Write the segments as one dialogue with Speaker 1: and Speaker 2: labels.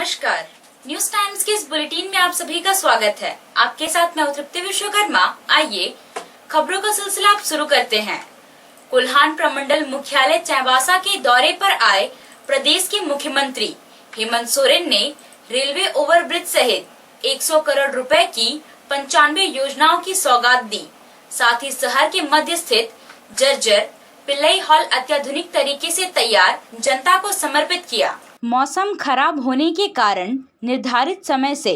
Speaker 1: नमस्कार, news times के इस बुलेटिन में आप सभी का स्वागत है। आपके साथ मैं तृप्ति विश्वकर्मा। आइए खबरों का सिलसिला आप शुरू करते हैं। कोल्हान प्रमंडल मुख्यालय चाईबासा के दौरे पर आए प्रदेश के मुख्यमंत्री हेमंत सोरेन ने रेलवे ओवरब्रिज सहित 100 करोड़ रुपए की 95 योजनाओं की सौगात दी। साथ ही शहर के मध्य स्थित जर्जर पिल्लई हॉल अत्याधुनिक तरीके से तैयार जनता को समर्पित किया। मौसम खराब होने के कारण निर्धारित समय से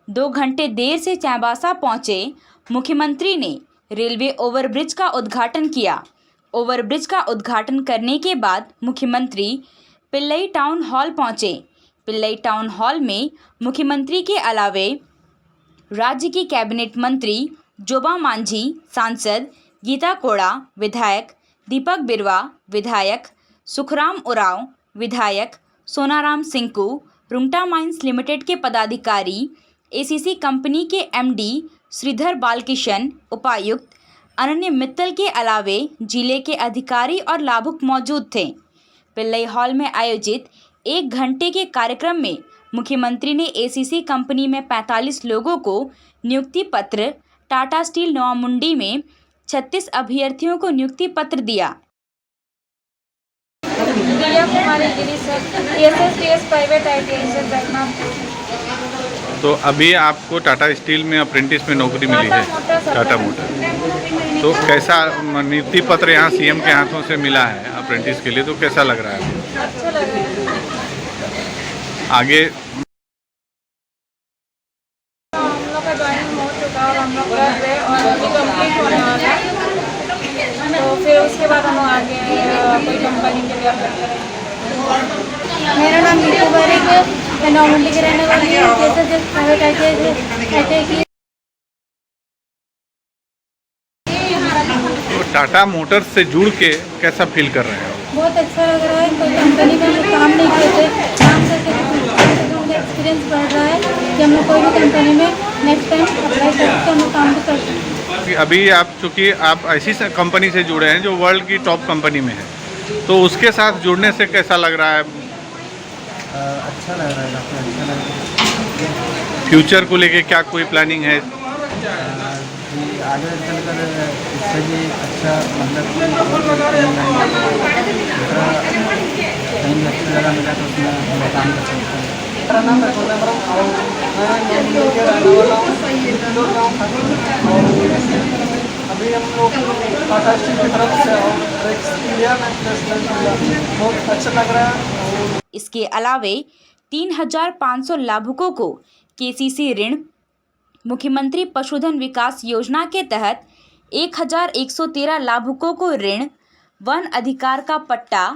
Speaker 1: 2 घंटे देर से चाईबासा पहुंचे मुख्यमंत्री ने रेलवे ओवरब्रिज का उद्घाटन किया। ओवरब्रिज का उद्घाटन करने के बाद मुख्यमंत्री पिल्लई टाउन हॉल पहुंचे। पिल्लई टाउन हॉल में मुख्यमंत्री के अलावे राज्य की कैबिनेट मंत्री जोबा मांझी, सांसद गीता कोड़ा, विधायक दीपक बिरवा, विधायक सुखराम उरांव, विधायक सोनाराम सिंकू, रुंगटा माइंस लिमिटेड के पदाधिकारी, एसीसी कंपनी के एमडी श्रीधर बालकिशन, उपायुक्त अनन्य मित्तल के अलावे जिले के अधिकारी और लाभुक मौजूद थे। पिल्लई हॉल में आयोजित 1 घंटे के कार्यक्रम में मुख्यमंत्री ने एसीसी कंपनी में 45 लोगों को नियुक्ति पत्र, टाटा स्टील नोवामुंडी में 36 अभ्यर्थियों को नियुक्ति पत्र दिया।
Speaker 2: तो अभी आपको टाटा स्टील में अप्रेंटिस में नौकरी मिली है, टाटा मोटर। तो कैसा नियुक्ति पत्र यहाँ सीएम के हाथों से मिला है अप्रेंटिस के लिए, तो कैसा लग रहा है?
Speaker 3: अच्छा लग रहा है।
Speaker 2: आगे
Speaker 3: हम लोग का ज्वाइनिंग हो चुका और हम लोग कर रहे और अभी कंप्लीट होने वाला है, तो फिर उसके बाद हम आगे कोई कंपनी के लिए अप्लाई करेंगे।
Speaker 4: मेरा नाम नीतू बारिक है, मैं नौमंडी की रहने वाली हूँ।
Speaker 2: तो टाटा मोटर्स से जुड़ के कैसा फील कर रहे हो?
Speaker 4: बहुत अच्छा लग रहा है। कोई कंपनी में हम लोग काम नहीं किए थे, काम करके मुझे एक्सपीरियंस बढ़ रहा है कि हम लोग कोई भी कंपनी में नेक्स्ट टाइम अप्लाई करके हम लोग काम भी कर सकते हैं।
Speaker 2: अभी आप चूँकि आप ऐसी कंपनी से जुड़े हैं जो वर्ल्ड की टॉप कंपनी में है, तो उसके साथ जुड़ने से कैसा लग रहा है?
Speaker 5: अच्छा लग रहा है, काफ़ी अच्छा लग रहा है।
Speaker 2: फ्यूचर को लेके क्या कोई प्लानिंग है?
Speaker 5: जी आगे चलकर इससे भी अच्छा मतलब कि कहीं अच्छी जगह मिला तो उसमें हम काम कर सकते हैं। मेरा नाम रघुनाथ और मैं नौमंडी के रहने वाला हूँ। अभी हम लोग टाटा स्टील की तरफ से और इंडिया में प्लेसमेंट मिला, बहुत अच्छा लग रहा है।
Speaker 1: इसके अलावे 3,500 लाभुकों को केसीसी ऋण, मुख्यमंत्री पशुधन विकास योजना के तहत 1,113 लाभुकों को ऋण, वन अधिकार का पट्टा,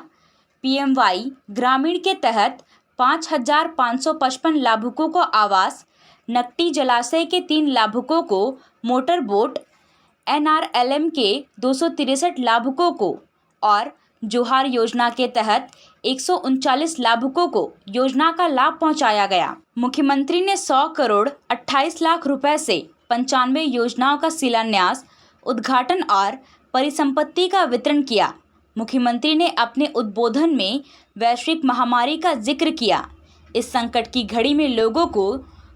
Speaker 1: पीएमवाई ग्रामीण के तहत 5,555 लाभुकों को आवास, नकटी जलाशय के 3 लाभुकों को मोटर बोट, एनआरएलएम के 263 लाभुकों को और जोहार योजना के तहत 139 लाभुकों को योजना का लाभ पहुंचाया गया। मुख्यमंत्री ने 100 करोड़ 28 लाख रुपए से 95 योजनाओं का शिलान्यास, उद्घाटन और परिसंपत्ति का वितरण किया। मुख्यमंत्री ने अपने उद्बोधन में वैश्विक महामारी का जिक्र किया। इस संकट की घड़ी में लोगों को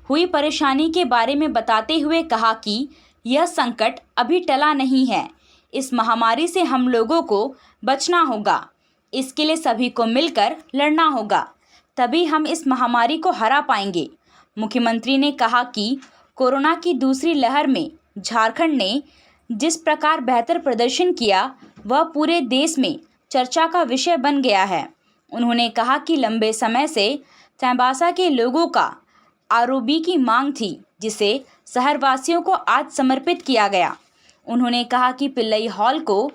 Speaker 1: हुई परेशानी के बारे में बताते हुए कहा कि यह संकट अभी टला नहीं है। इस महामारी से हम लोगों को बचना होगा। इसके लिए सभी को मिलकर लड़ना होगा, तभी हम इस महामारी को हरा पाएंगे। मुख्यमंत्री ने कहा कि कोरोना की दूसरी लहर में झारखंड ने जिस प्रकार बेहतर प्रदर्शन किया, वह पूरे देश में चर्चा का विषय बन गया है। उन्होंने कहा कि लंबे समय से चाईबासा के लोगों का आरओबी की मांग थी, जिसे शहरवासियों को आज समर्पित किया गया। उन्होंने कहा कि पिल्लई हॉल को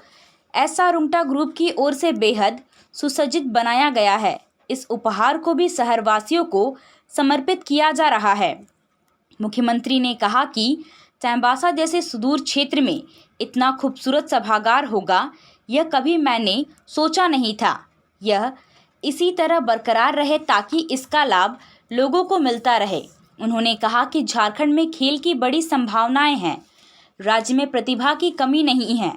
Speaker 1: एसआर रुंगटा ग्रुप की ओर से बेहद सुसज्जित बनाया गया है। इस उपहार को भी शहरवासियों को समर्पित किया जा रहा है। मुख्यमंत्री ने कहा कि चाईबासा जैसे सुदूर क्षेत्र में इतना खूबसूरत सभागार होगा, यह कभी मैंने सोचा नहीं था। यह इसी तरह बरकरार रहे ताकि इसका लाभ लोगों को मिलता रहे। उन्होंने कहा कि झारखंड में खेल की बड़ी संभावनाएं हैं। राज्य में प्रतिभा की कमी नहीं है।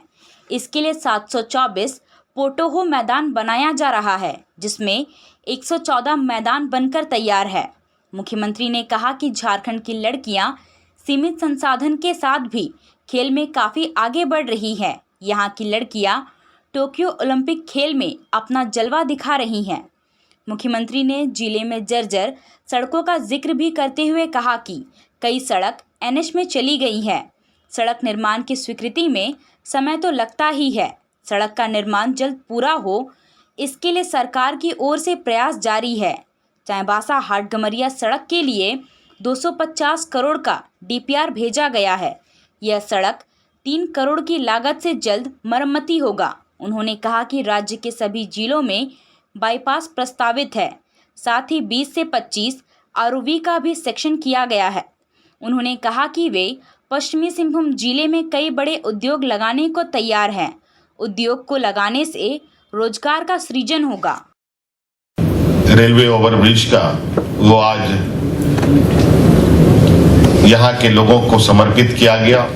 Speaker 1: इसके लिए 724 पोटोहो मैदान बनाया जा रहा है, जिसमें 114 मैदान बनकर तैयार है। मुख्यमंत्री ने कहा कि झारखंड की लड़कियां सीमित संसाधन के साथ भी खेल में काफ़ी आगे बढ़ रही हैं। यहाँ की लड़कियां टोक्यो ओलंपिक खेल में अपना जलवा दिखा रही हैं। मुख्यमंत्री ने जिले में जर्जर सड़कों का जिक्र भी करते हुए कहा कि कई सड़क एनएच में चली गई है। सड़क निर्माण की स्वीकृति में समय तो लगता ही है। सड़क का निर्माण जल्द पूरा हो, इसके लिए सरकार की ओर से प्रयास जारी है। चाईबासा हाटगमरिया सड़क के लिए 250 करोड़ का डीपीआर भेजा गया है। यह सड़क 3 करोड़ की लागत से जल्द मरम्मती होगा। उन्होंने कहा कि राज्य के सभी जिलों में बाईपास प्रस्तावित है, साथ ही 20 से 25 आरओवी का भी सेक्शन किया गया है। उन्होंने कहा कि वे पश्चिमी सिंहभूम जिले में कई बड़े उद्योग लगाने को तैयार हैं। उद्योग को लगाने से रोजगार का सृजन होगा।
Speaker 6: रेलवे ओवरब्रिज का वो आज यहाँ के लोगों को समर्पित किया गया।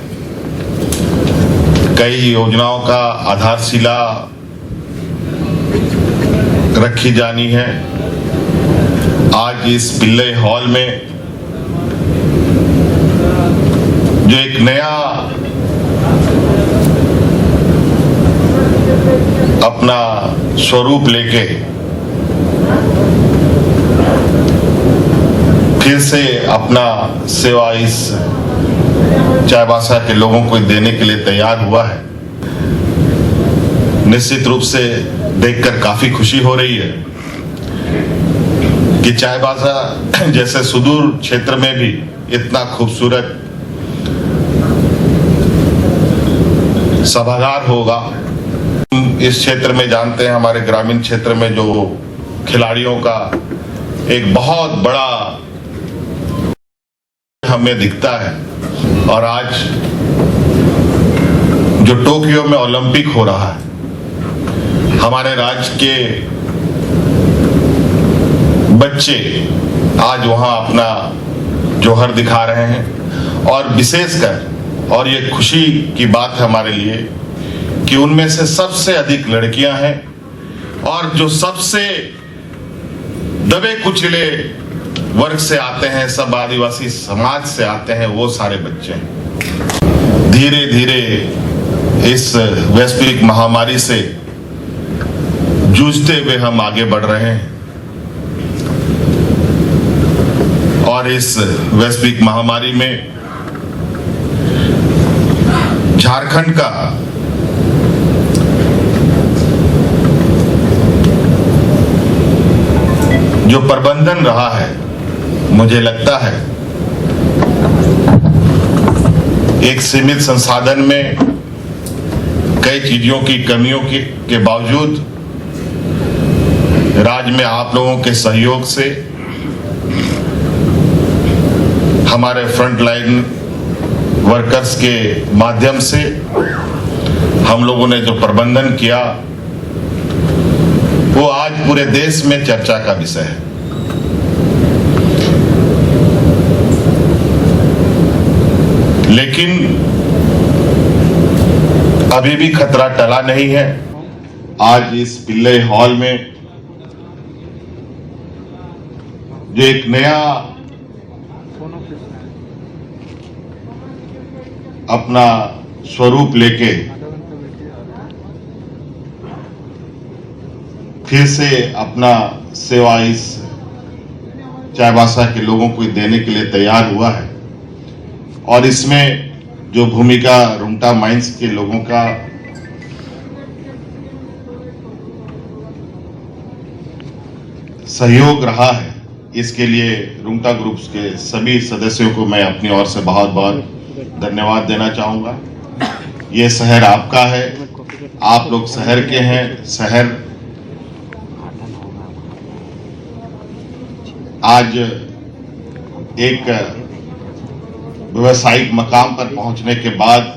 Speaker 6: कई योजनाओं का आधारशिला रखी जानी है। आज इस पिल्लई हॉल में जो एक नया अपना स्वरूप लेके फिर से अपना सेवा इस चाईबासा के लोगों को देने के लिए तैयार हुआ है, निश्चित रूप से देखकर काफी खुशी हो रही है कि चाईबासा जैसे सुदूर क्षेत्र में भी इतना खूबसूरत सभागार होगा। इस क्षेत्र में जानते हैं, हमारे ग्रामीण क्षेत्र में जो खिलाड़ियों का एक बहुत बड़ा हमें दिखता है, और आज जो टोक्यो में ओलंपिक हो रहा है, हमारे राज्य के बच्चे आज वहां अपना जौहर दिखा रहे हैं। और विशेषकर, और ये खुशी की बात है हमारे लिए, कि उनमें से सबसे अधिक लड़कियां हैं, और जो सबसे दबे कुचले वर्ग से आते हैं, सब आदिवासी समाज से आते हैं, वो सारे बच्चे हैं। धीरे धीरे इस वैश्विक महामारी से जूझते हुए हम आगे बढ़ रहे हैं, और इस वैश्विक महामारी में झारखंड का जो प्रबंधन रहा है, मुझे लगता है एक सीमित संसाधन में कई चीजों की कमियों के बावजूद राज्य में आप लोगों के सहयोग से, हमारे फ्रंट लाइन वर्कर्स के माध्यम से हम लोगों ने जो प्रबंधन किया, वो आज पूरे देश में चर्चा का विषय है। लेकिन अभी भी खतरा टला नहीं है। आज इस पिल्लई हॉल में जो एक नया अपना स्वरूप लेके फिर से अपना सेवा इस चाईबासा के लोगों को देने के लिए तैयार हुआ है, और इसमें जो भूमिका रुंगटा माइंस के लोगों का सहयोग रहा है, इसके लिए रुंगटा ग्रुप्स के सभी सदस्यों को मैं अपनी ओर से बहुत बहुत धन्यवाद देना चाहूंगा। ये शहर आपका है, आप लोग शहर के हैं। शहर आज एक व्यवसायिक मकाम पर पहुंचने के बाद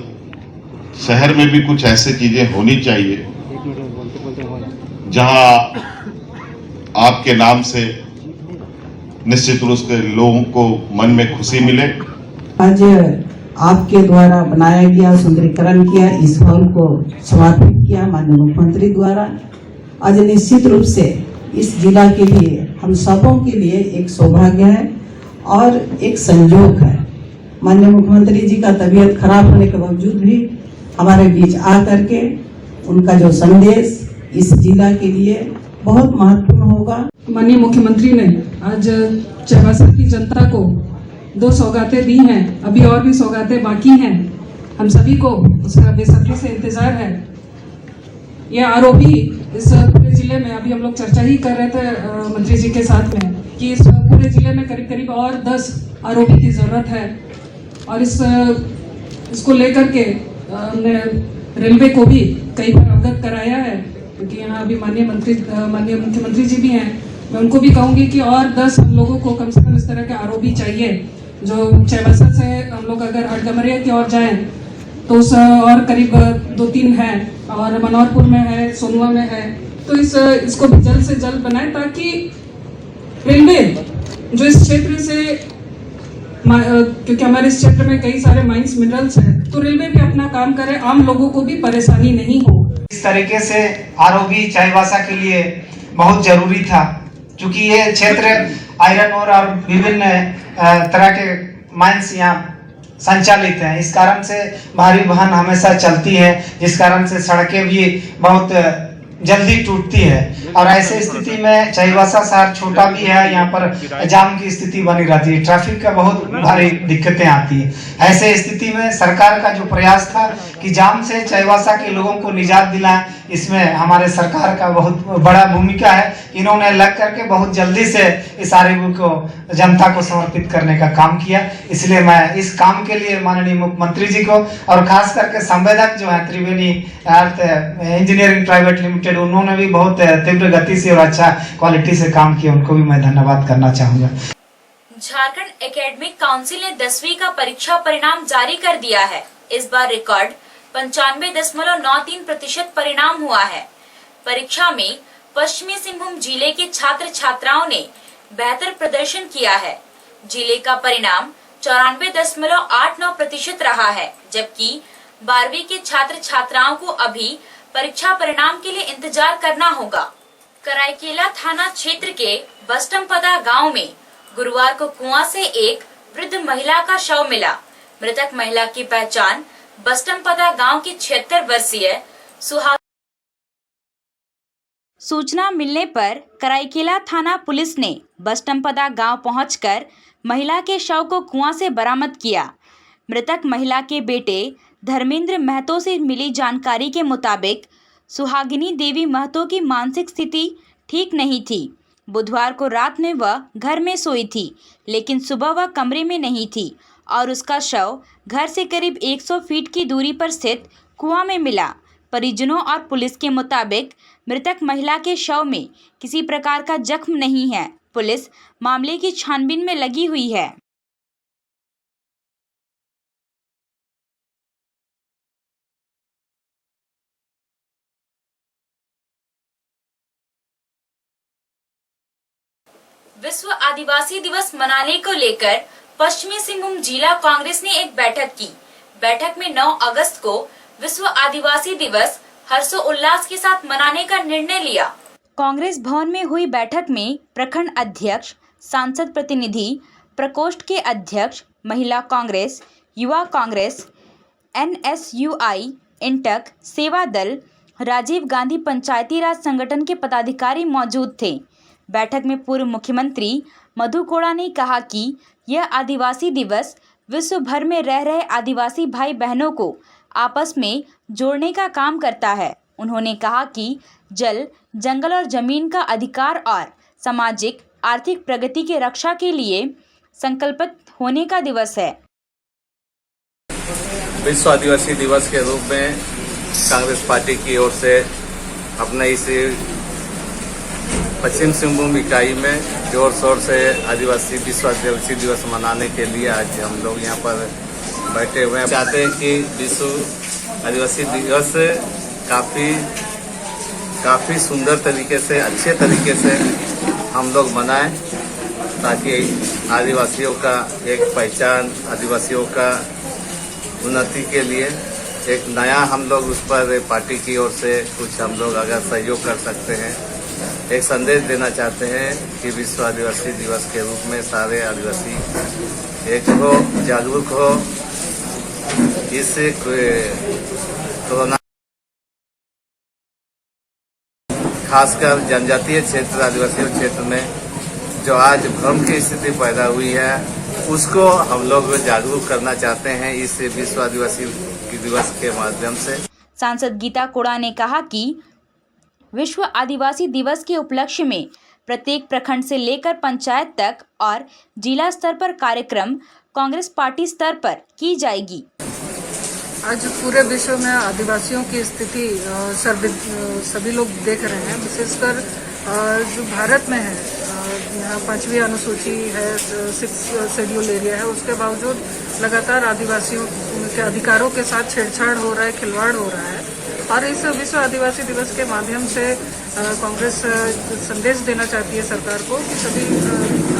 Speaker 6: शहर में भी कुछ ऐसी चीजें होनी चाहिए जहां आपके नाम से निश्चित रूप से लोगों को मन में खुशी मिले।
Speaker 7: आज आपके द्वारा बनाया गया, सुंदरीकरण किया, इस हॉल को समर्पित किया माननीय मुख्यमंत्री द्वारा। आज निश्चित रूप से इस जिला के लिए, हम सबों के लिए एक सौभाग्य है। और एक संयोग है। माननीय मुख्यमंत्री जी का तबीयत खराब होने के बावजूद भी हमारे बीच आ करके उनका जो संदेश इस जिला के लिए बहुत महत्वपूर्ण होगा।
Speaker 8: माननीय मुख्यमंत्री ने आज चाईबासा की जनता को 2 सौगातें दी हैं, अभी और भी सौगातें बाकी हैं। हम सभी को उसका बेसब्री से इंतजार है। ये आरोपी इस पूरे जिले में, अभी हम लोग चर्चा ही कर रहे थे मंत्री जी के साथ में कि इस पूरे जिले में करीब करीब और 10 आरोपी की जरूरत है। और इसको लेकर के हमने रेलवे को भी कई बार अवगत कराया है, क्योंकि यहाँ अभी माननीय मुख्यमंत्री जी भी हैं। मैं उनको भी कहूँगी कि और 10 हम लोगों को कम से कम इस तरह के आरोपी चाहिए, जो चाईबासा से हम लोग अगर हटगमरिया की ओर जाएं तो उस और करीब 2-3 हैं, और मनौरपुर में है, सोनुआ में है। तो इसको भी जल्द से जल्द बनाए, ताकि रेलवे जो इस क्षेत्र से, क्योंकि हमारे इस क्षेत्र में कई सारे माइंस मिनरल्स हैं, तो रेलवे भी अपना काम करे, आम लोगों को भी परेशानी नहीं हो।
Speaker 9: इस तरीके से आरओबी चाईबासा के लिए बहुत जरूरी था, क्योंकि ये क्षेत्र आयरन और विभिन्न तरह के माइंस यहाँ संचालित हैं। इस कारण से भारी वाहन हमेशा चलती है, जिस कारण से सड़कें भी बहुत जल्दी टूटती है। और ऐसे स्थिति में चाईबासा शहर छोटा भी है, यहाँ पर जाम की स्थिति बनी रहती है, ट्रैफिक का बहुत भारी दिक्कतें आती है। ऐसे स्थिति में सरकार का जो प्रयास था कि जाम से चाईबासा के लोगों को निजात दिलाएं, इसमें हमारे सरकार का बहुत बड़ा भूमिका है। इन्होंने लग करके बहुत जल्दी से इस आरओबी को जनता को समर्पित करने का काम किया। इसलिए मैं इस काम के लिए माननीय मुख्यमंत्री जी को, और खास करके संवेदक जो है त्रिवेणी अर्थ इंजीनियरिंग प्राइवेट लिमिटेड, उन्होंने भी बहुत तीव्र गति से और अच्छा क्वालिटी से काम किया, उनको भी मैं धन्यवाद करना चाहूंगा।
Speaker 1: झारखंड एकेडमिक काउंसिल ने 10वीं का परीक्षा परिणाम जारी कर दिया है। इस बार रिकॉर्ड 95.93% परिणाम हुआ है। परीक्षा में पश्चिमी सिंहभूम जिले के छात्र छात्राओं ने बेहतर प्रदर्शन किया है। जिले का परिणाम 94.89% रहा है, जबकि 12वीं के छात्र छात्राओं को अभी परीक्षा परिणाम के लिए इंतजार करना होगा। कराईकेला थाना क्षेत्र के बस्टमपदा गांव में गुरुवार को कुआं से एक वृद्ध महिला का शव मिला। मृतक महिला की पहचान बस्टमपदा गांव की 76 वर्षीय सूचना मिलने पर कराईकेला थाना पुलिस ने बस्टमपदा गांव पहुंचकर महिला के शव को कुआं से बरामद किया। मृतक महिला के बेटे धर्मेंद्र महतो से मिली जानकारी के मुताबिक सुहागिनी देवी महतो की मानसिक स्थिति ठीक नहीं थी। बुधवार को रात में वह घर में सोई थी, लेकिन सुबह वह कमरे में नहीं थी और उसका शव घर से करीब 100 फीट की दूरी पर स्थित कुआं में मिला। परिजनों और पुलिस के मुताबिक मृतक महिला के शव में किसी प्रकार का जख्म नहीं है। पुलिस मामले की छानबीन में लगी हुई है। विश्व आदिवासी दिवस मनाने को लेकर पश्चिमी सिंहभूम जिला कांग्रेस ने एक बैठक की। बैठक में 9 अगस्त को विश्व आदिवासी दिवस हर्षोल्लास के साथ मनाने का निर्णय लिया। कांग्रेस भवन में हुई बैठक में प्रखंड अध्यक्ष, सांसद प्रतिनिधि, प्रकोष्ठ के अध्यक्ष, महिला कांग्रेस, युवा कांग्रेस, NSUI, इंटक, सेवा दल, राजीव गांधी पंचायती राज संगठन के पदाधिकारी मौजूद थे। बैठक में पूर्व मुख्यमंत्री मधु कोड़ा ने कहा कि यह आदिवासी दिवस विश्व भर में रह रहे आदिवासी भाई बहनों को आपस में जोड़ने का काम करता है। उन्होंने कहा कि जल, जंगल और जमीन का अधिकार और सामाजिक आर्थिक प्रगति की रक्षा के लिए संकल्पित होने का दिवस है।
Speaker 10: विश्व आदिवासी दिवस के रूप में कांग्रेस पार्टी की ओर से अपना इस पश्चिम सिंहभूम इकाई में जोर शोर से विश्व आदिवासी दिवस मनाने के लिए आज हम लोग यहाँ पर बैठे हुए हैं। चाहते हैं कि विश्व आदिवासी दिवस काफ़ी सुंदर तरीके से, अच्छे तरीके से हम लोग मनाएं, ताकि आदिवासियों का एक पहचान, आदिवासियों का उन्नति के लिए एक नया हम लोग उस पर पार्टी की ओर से कुछ हम लोग अगर सहयोग कर सकते हैं एक संदेश देना चाहते हैं कि विश्व आदिवासी दिवस के रूप में सारे आदिवासी एक हो, जागरूक हो। इस कोरोना खासकर जनजातीय क्षेत्र, आदिवासी क्षेत्र में जो आज भ्रम की स्थिति पैदा हुई है, उसको हम लोग जागरूक करना चाहते हैं इस विश्व आदिवासी दिवस के माध्यम से।
Speaker 1: सांसद गीता कोड़ा ने कहा कि विश्व आदिवासी दिवस के उपलक्ष्य में प्रत्येक प्रखंड से लेकर पंचायत तक और जिला स्तर पर कार्यक्रम कांग्रेस पार्टी स्तर पर की जाएगी।
Speaker 8: आज पूरे विश्व में आदिवासियों की स्थिति सभी लोग देख रहे हैं, विशेषकर जो भारत में है, यहाँ 5वीं अनुसूची है, 6 शेड्यूल एरिया है, उसके बावजूद लगातार आदिवासियों के अधिकारों के साथ छेड़छाड़ हो रहा है, खिलवाड़ हो रहा है। और इस विश्व आदिवासी दिवस के माध्यम से कांग्रेस संदेश देना चाहती है सरकार को कि सभी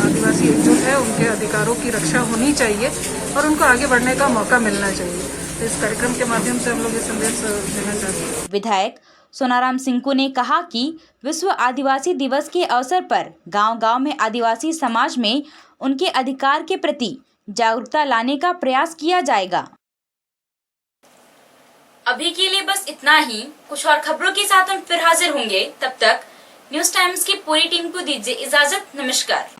Speaker 8: आदिवासी एकजुट है, उनके अधिकारों की रक्षा होनी चाहिए और उनको आगे बढ़ने का मौका मिलना चाहिए। इस कार्यक्रम के माध्यम से हम लोग ये संदेश देना चाहते हैं।
Speaker 1: विधायक सोनाराम सिंकू ने कहा कि विश्व आदिवासी दिवस के अवसर पर गांव-गांव में आदिवासी समाज में उनके अधिकार के प्रति जागरूकता लाने का प्रयास किया जाएगा। अभी के लिए बस इतना ही। कुछ और खबरों के साथ हम फिर हाजिर होंगे। तब तक न्यूज़ टाइम्स की पूरी टीम को दीजिए इजाजत। नमस्कार।